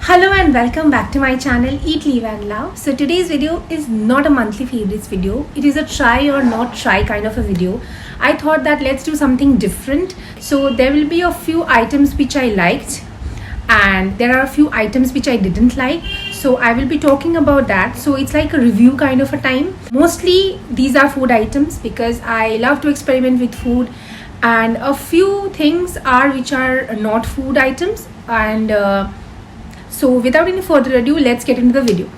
Hello and welcome back to my channel Eat, Live and Love. So today's video is not a monthly favorites video. It is a try or not try kind of a video. I thought that let's do something different. So there will be a few items which I liked and there are a few items which I didn't like. So I will be talking about that. So it's like a review kind of a time. Mostly these are food items because I love to experiment with food, and a few things are which are not food items. And so without any further ado, let's get into the video.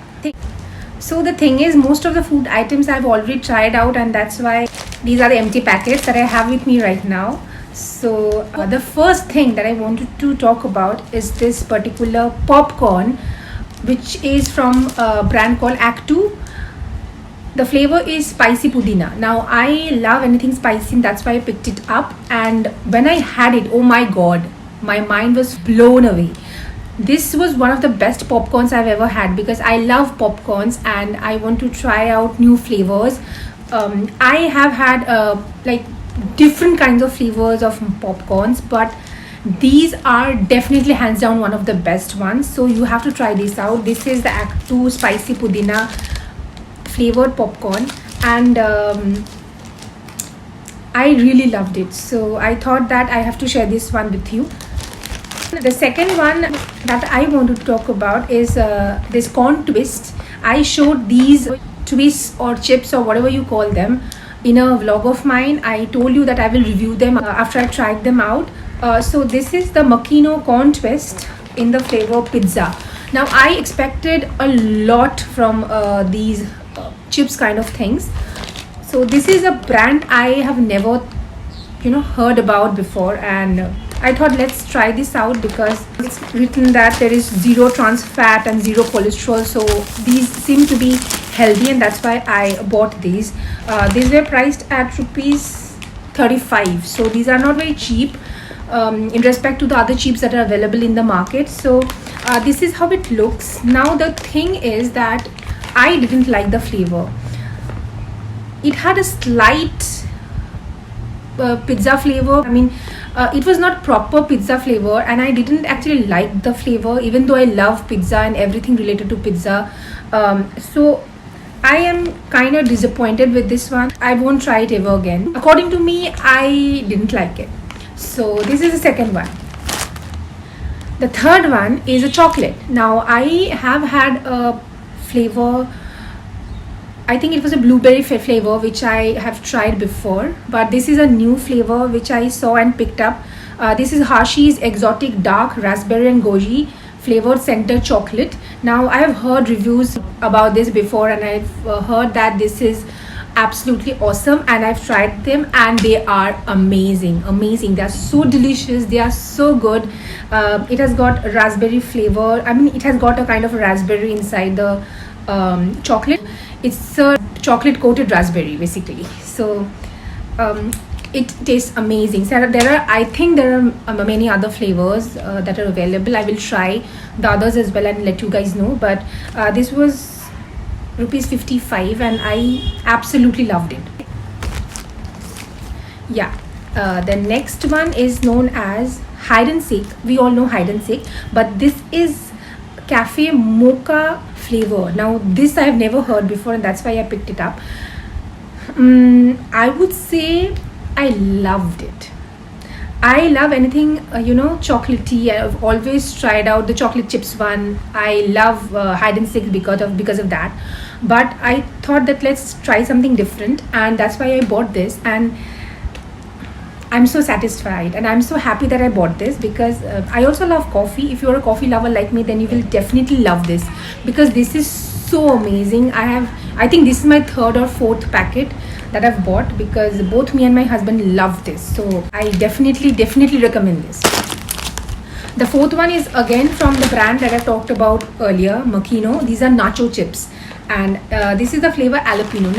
So the thing is, most of the food items I've already tried out, and that's why these are the empty packets that I have with me right now. So the first thing that I wanted to talk about is this particular popcorn, which is from a brand called Act 2. The flavor is spicy pudina. Now I love anything spicy, and that's why I picked it up. And when I had it, oh my god, my mind was blown away. This was one of the best popcorns I've ever had because I love popcorns and I want to try out new flavors. I have had like different kinds of flavors of popcorns, but these are definitely hands down one of the best ones. So you have to try this out. This is the Act 2 spicy pudina flavored popcorn, and I really loved it. So I thought that I have to share this one with you. The second one that I want to talk about is this corn twist. I showed these twists or chips or whatever you call them in a vlog of mine. I told you that I will review them after I tried them out. So this is the Makino corn twist in the flavor pizza. Now I expected a lot from these chips kind of things. So this is a brand I have never heard about before, and I thought let's try this out because it's written that there is zero trans fat and zero cholesterol, so these seem to be healthy, and that's why I bought these. These were priced at rupees 35, so these are not very cheap in respect to the other chips that are available in the market. So this is how it looks. Now the thing is that I didn't like the flavor. It had a slight pizza flavor. It was not proper pizza flavor, and I didn't actually like the flavor, even though I love pizza and everything related to pizza. So I am kind of disappointed with this one. I won't try it ever again. According to me, I didn't like it. So this is the second one. The third one is a chocolate. Now I have had a flavor, I think it was a blueberry flavor, which I have tried before, but this is a new flavor which I saw and picked up. This is Hershey's Exotic Dark Raspberry and Goji flavored center chocolate. Now I have heard reviews about this before, and I've heard that this is absolutely awesome, and I've tried them and they are amazing. They are so delicious, they are so good. It has got raspberry flavor. It has got a kind of raspberry inside the chocolate. It's a chocolate coated raspberry basically. So it tastes amazing. So I think there are many other flavors that are available. I will try the others as well and let you guys know, but this was rupees 55 and I absolutely loved it. The next one is known as hide and seek. We all know hide and seek, but this is cafe mocha flavor. Now this I have never heard before, and that's why I picked it up. I would say I loved it. I love anything chocolatey. I've always tried out the chocolate chips one. I love hide and seek because of that, but I thought that let's try something different, and that's why I bought this, and I'm so satisfied and I'm so happy that I bought this because I also love coffee. If you're a coffee lover like me, then you will definitely love this because this is so amazing. I think this is my third or fourth packet that I've bought because both me and my husband love this. So I definitely recommend this. The fourth one is again from the brand that I talked about earlier, Makino. These are nacho chips, and this is the flavor jalapeno.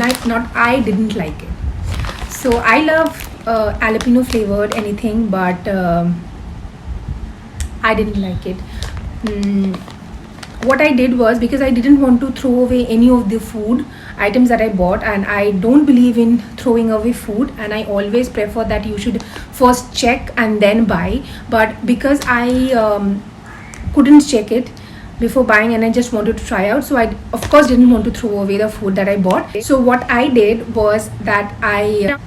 I didn't like it. So I love jalapeno flavored anything, but I didn't like it. What I did was, because I didn't want to throw away any of the food items that I bought, and I don't believe in throwing away food, and I always prefer that you should first check and then buy. But because I couldn't check it, before buying, and I just wanted to try out. So I of course didn't want to throw away the food that I bought. So what I did was that I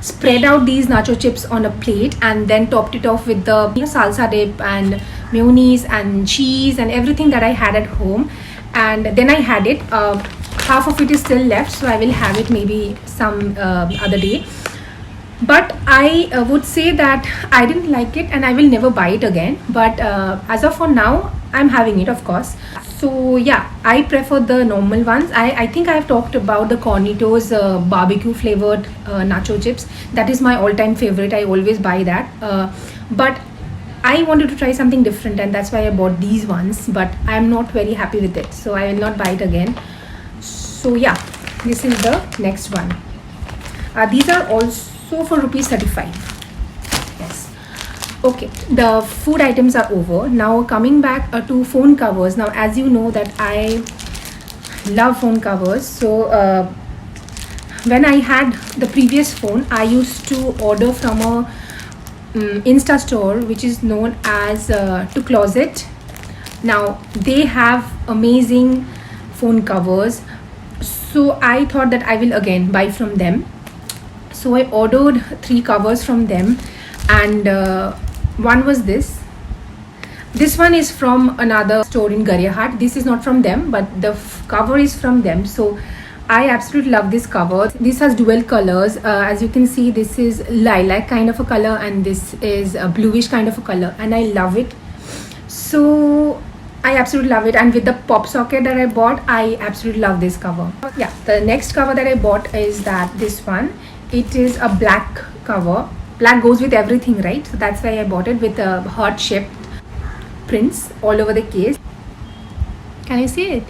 spread out these nacho chips on a plate and then topped it off with the salsa dip and mayonnaise and cheese and everything that I had at home. And then I had it. Half of it is still left, so I will have it maybe some other day. But I would say that I didn't like it and I will never buy it again. But as of for now, I'm having it, of course. So yeah, I prefer the normal ones. I think I have talked about the Cornitos barbecue flavored nacho chips. That is my all-time favorite. I always buy that. But I wanted to try something different, and that's why I bought these ones. But I'm not very happy with it, so I will not buy it again. So yeah, this is the next one. These are also for rupees 35. Yes. Okay, the food items are over. Now coming back to phone covers. Now, as you know that I love phone covers. So when I had the previous phone, I used to order from a Insta store which is known as To Closet. Now they have amazing phone covers. So I thought that I will again buy from them. So I ordered 3 covers from them, and one was this. This one is from another store in Garyahat. This is not from them, but the cover is from them. So I absolutely love this cover. This has dual colors. As you can see, this is lilac kind of a color and this is a bluish kind of a color, and I love it. So I absolutely love it, and with the pop socket that I bought, I absolutely love this cover. Yeah, the next cover that I bought is this one. It is a black cover. Black goes with everything, right? So that's why I bought it, with a heart-shaped prints all over the case. Can you see it?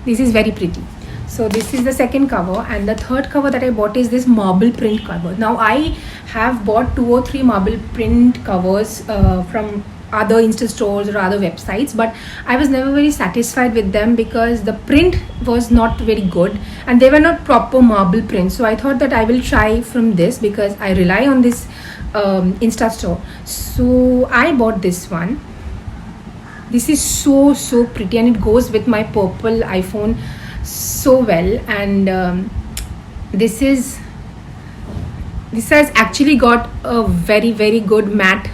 This is very pretty. So this is the second cover, and the third cover that I bought is this marble print cover. Now I have bought 2 or 3 marble print covers from other Insta stores or other websites, but I was never very satisfied with them because the print was not very good and they were not proper marble prints. So I thought that I will try from this because I rely on this Insta store. So I bought this one. This is so pretty, and it goes with my purple iPhone so well. And this has actually got a very good matte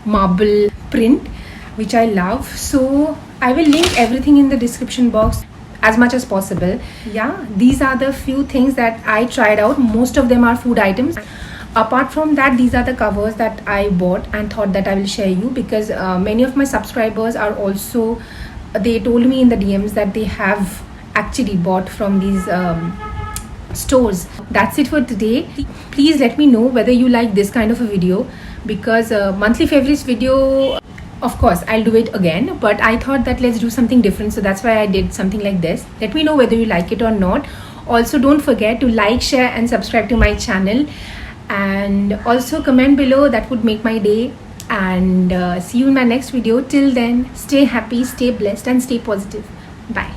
marble print, which I love. So I will link everything in the description box as much as possible. Yeah, these are the few things that I tried out. Most of them are food items. Apart from that, these are the covers that I bought and thought that I will share you, because many of my subscribers are also, they told me in the DMs that they have actually bought from these stores. That's it for today. Please let me know whether you like this kind of a video, because monthly favorites video, of course I'll do it again, but I thought that let's do something different, so that's why I did something like this. Let me know whether you like it or not. Also, don't forget to like, share and subscribe to my channel, and also comment below. That would make my day. And see you in my next video. Till then, stay happy, stay blessed and stay positive. Bye.